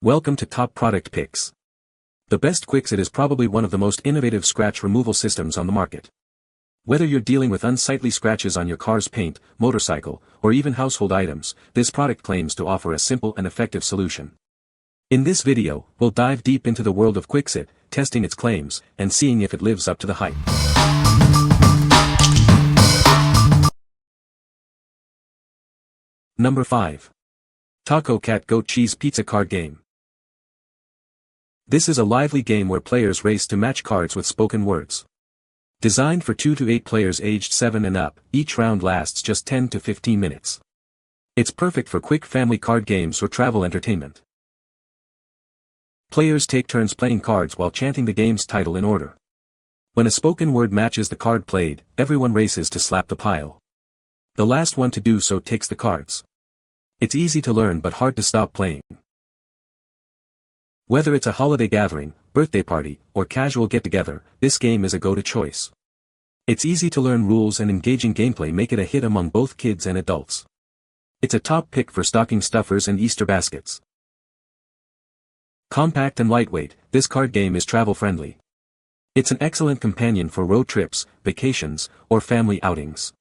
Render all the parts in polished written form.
Welcome to Top Product Picks. The best Quixx It is probably one of the most innovative scratch removal systems on the market. Whether you're dealing with unsightly scratches on your car's paint, motorcycle, or even household items, this product claims to offer a simple and effective solution. In this video, we'll dive deep into the world of Quixx It, testing its claims, and seeing if it lives up to the hype. Number 5. Taco Cat Goat Cheese Pizza Card Game. This is a lively game where players race to match cards with spoken words. Designed for 2 to 8 players aged 7 and up, each round lasts just 10 to 15 minutes. It's perfect for quick family card games or travel entertainment. Players take turns playing cards while chanting the game's title in order. When a spoken word matches the card played, everyone races to slap the pile. The last one to do so takes the cards. It's easy to learn but hard to stop playing. Whether it's a holiday gathering, birthday party, or casual get-together, this game is a go-to choice. Its easy to learn rules and engaging gameplay make it a hit among both kids and adults. It's a top pick for stocking stuffers and Easter baskets. Compact and lightweight, this card game is travel-friendly. It's an excellent companion for road trips, vacations, or family outings.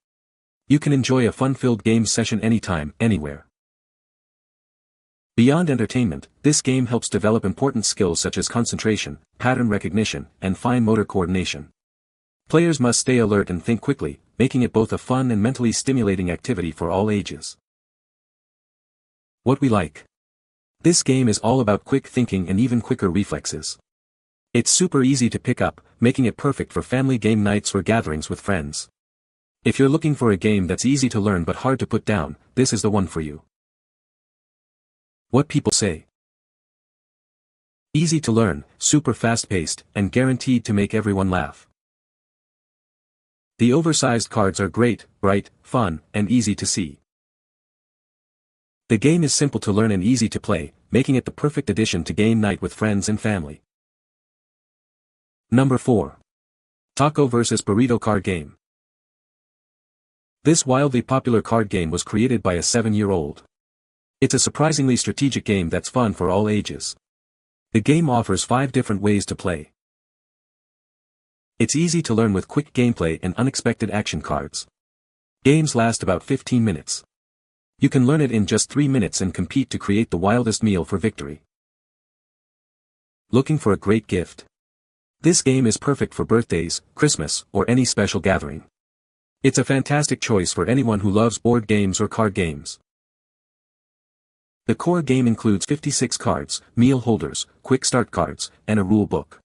You can enjoy a fun-filled game session anytime, anywhere. Beyond entertainment, this game helps develop important skills such as concentration, pattern recognition, and fine motor coordination. Players must stay alert and think quickly, making it both a fun and mentally stimulating activity for all ages. What we like. This game is all about quick thinking and even quicker reflexes. It's super easy to pick up, making it perfect for family game nights or gatherings with friends. If you're looking for a game that's easy to learn but hard to put down, this is the one for you. What people say. Easy to learn, super fast-paced, and guaranteed to make everyone laugh. The oversized cards are great, bright, fun, and easy to see. The game is simple to learn and easy to play, making it the perfect addition to game night with friends and family. Number 4. Taco vs. Burrito Card Game. This wildly popular card game was created by a 7-year-old. It's a surprisingly strategic game that's fun for all ages. The game offers 5 different ways to play. It's easy to learn with quick gameplay and unexpected action cards. Games last about 15 minutes. You can learn it in just 3 minutes and compete to create the wildest meal for victory. Looking for a great gift? This game is perfect for birthdays, Christmas, or any special gathering. It's a fantastic choice for anyone who loves board games or card games. The core game includes 56 cards, meal holders, quick start cards, and a rule book.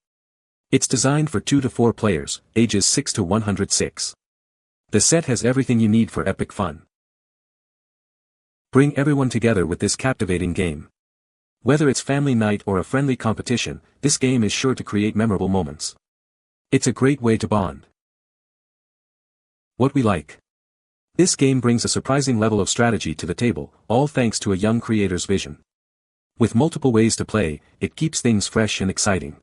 It's designed for 2 to 4 players, ages 6 to 106. The set has everything you need for epic fun. Bring everyone together with this captivating game. Whether it's family night or a friendly competition, this game is sure to create memorable moments. It's a great way to bond. What we like. This game brings a surprising level of strategy to the table, all thanks to a young creator's vision. With multiple ways to play, it keeps things fresh and exciting.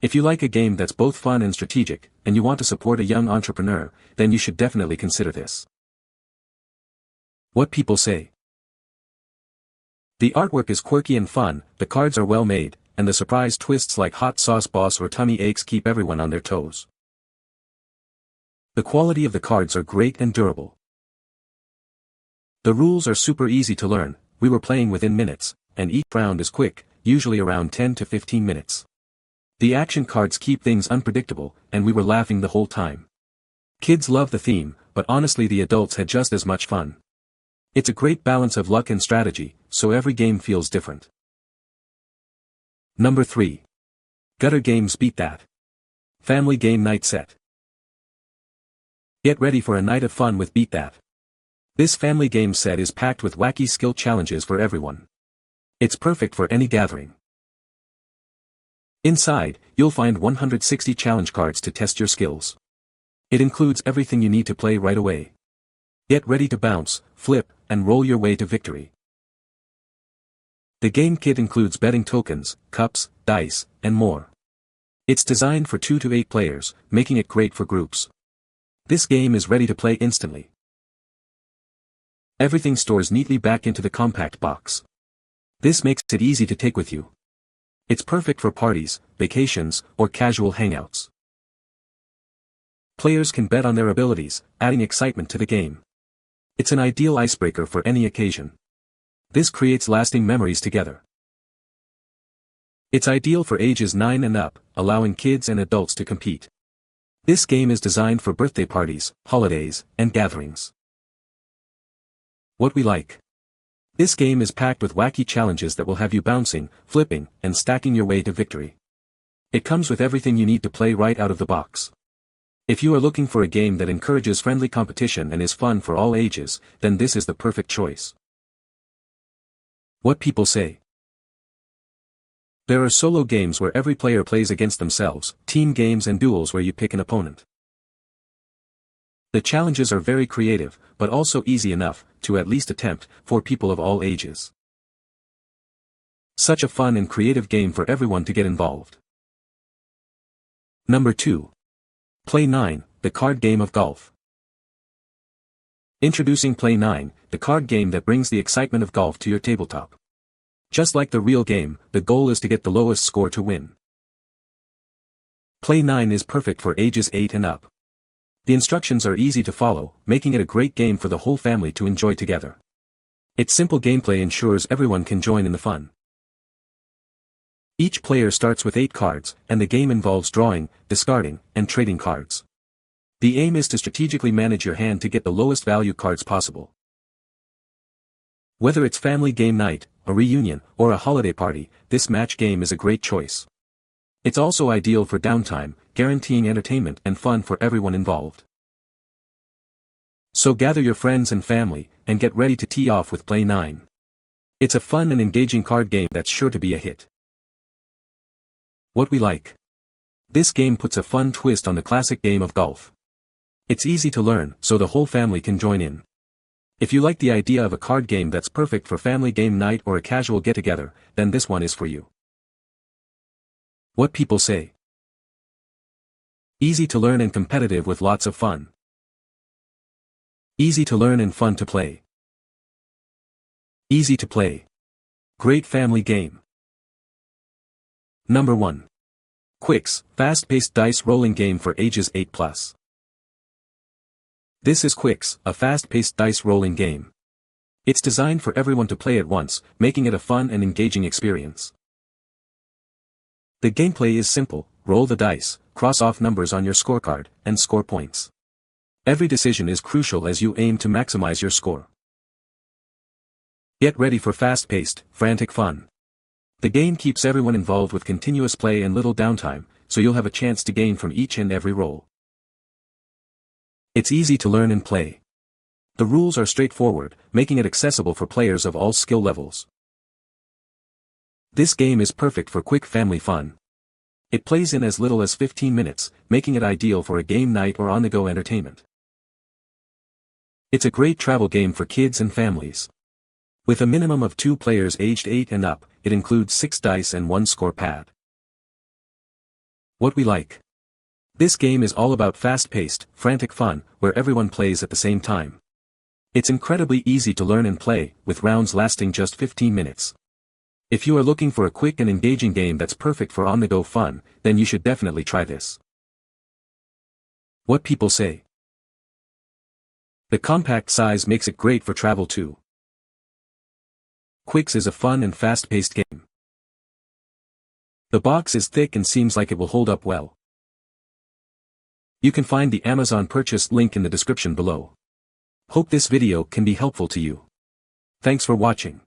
If you like a game that's both fun and strategic, and you want to support a young entrepreneur, then you should definitely consider this. What people say. The artwork is quirky and fun, the cards are well made, and the surprise twists like hot sauce boss or tummy aches keep everyone on their toes. The quality of the cards are great and durable. The rules are super easy to learn, we were playing within minutes, and each round is quick, usually around 10 to 15 minutes. The action cards keep things unpredictable, and we were laughing the whole time. Kids love the theme, but honestly the adults had just as much fun. It's a great balance of luck and strategy, so every game feels different. Number 3. Gutter Games Beat That. Family Game Night Set. Get ready for a night of fun with Beat That. This family game set is packed with wacky skill challenges for everyone. It's perfect for any gathering. Inside, you'll find 160 challenge cards to test your skills. It includes everything you need to play right away. Get ready to bounce, flip, and roll your way to victory. The game kit includes betting tokens, cups, dice, and more. It's designed for 2 to 8 players, making it great for groups. This game is ready to play instantly. Everything stores neatly back into the compact box. This makes it easy to take with you. It's perfect for parties, vacations, or casual hangouts. Players can bet on their abilities, adding excitement to the game. It's an ideal icebreaker for any occasion. This creates lasting memories together. It's ideal for ages 9 and up, allowing kids and adults to compete. This game is designed for birthday parties, holidays, and gatherings. What we like. This game is packed with wacky challenges that will have you bouncing, flipping, and stacking your way to victory. It comes with everything you need to play right out of the box. If you are looking for a game that encourages friendly competition and is fun for all ages, then this is the perfect choice. What people say. There are solo games where every player plays against themselves, team games and duels where you pick an opponent. The challenges are very creative, but also easy enough, to at least attempt, for people of all ages. Such a fun and creative game for everyone to get involved. Number 2. Play 9, the card game of golf. Introducing Play 9, the card game that brings the excitement of golf to your tabletop. Just like the real game, the goal is to get the lowest score to win. Play 9 is perfect for ages 8 and up. The instructions are easy to follow, making it a great game for the whole family to enjoy together. Its simple gameplay ensures everyone can join in the fun. Each player starts with 8 cards, and the game involves drawing, discarding, and trading cards. The aim is to strategically manage your hand to get the lowest value cards possible. Whether it's family game night, a reunion, or a holiday party, this match game is a great choice. It's also ideal for downtime, guaranteeing entertainment and fun for everyone involved. So gather your friends and family, and get ready to tee off with Play 9. It's a fun and engaging card game that's sure to be a hit. What we like. This game puts a fun twist on the classic game of golf. It's easy to learn, so the whole family can join in. If you like the idea of a card game that's perfect for family game night or a casual get-together, then this one is for you. What people say. Easy to learn and competitive with lots of fun. Easy to learn and fun to play. Easy to play. Great family game. Number 1. Qwixx, fast-paced dice rolling game for ages 8+. This is Qwixx, a fast-paced dice rolling game. It's designed for everyone to play at once, making it a fun and engaging experience. The gameplay is simple: roll the dice, cross off numbers on your scorecard, and score points. Every decision is crucial as you aim to maximize your score. Get ready for fast-paced, frantic fun. The game keeps everyone involved with continuous play and little downtime, so you'll have a chance to gain from each and every roll. It's easy to learn and play. The rules are straightforward, making it accessible for players of all skill levels. This game is perfect for quick family fun. It plays in as little as 15 minutes, making it ideal for a game night or on-the-go entertainment. It's a great travel game for kids and families. With a minimum of 2 players aged 8 and up, it includes 6 dice and 1 score pad. What we like. This game is all about fast-paced, frantic fun, where everyone plays at the same time. It's incredibly easy to learn and play, with rounds lasting just 15 minutes. If you are looking for a quick and engaging game that's perfect for on-the-go fun, then you should definitely try this. What people say. The compact size makes it great for travel too. Qwixx is a fun and fast-paced game. The box is thick and seems like it will hold up well. You can find the Amazon purchase link in the description below. Hope this video can be helpful to you. Thanks for watching.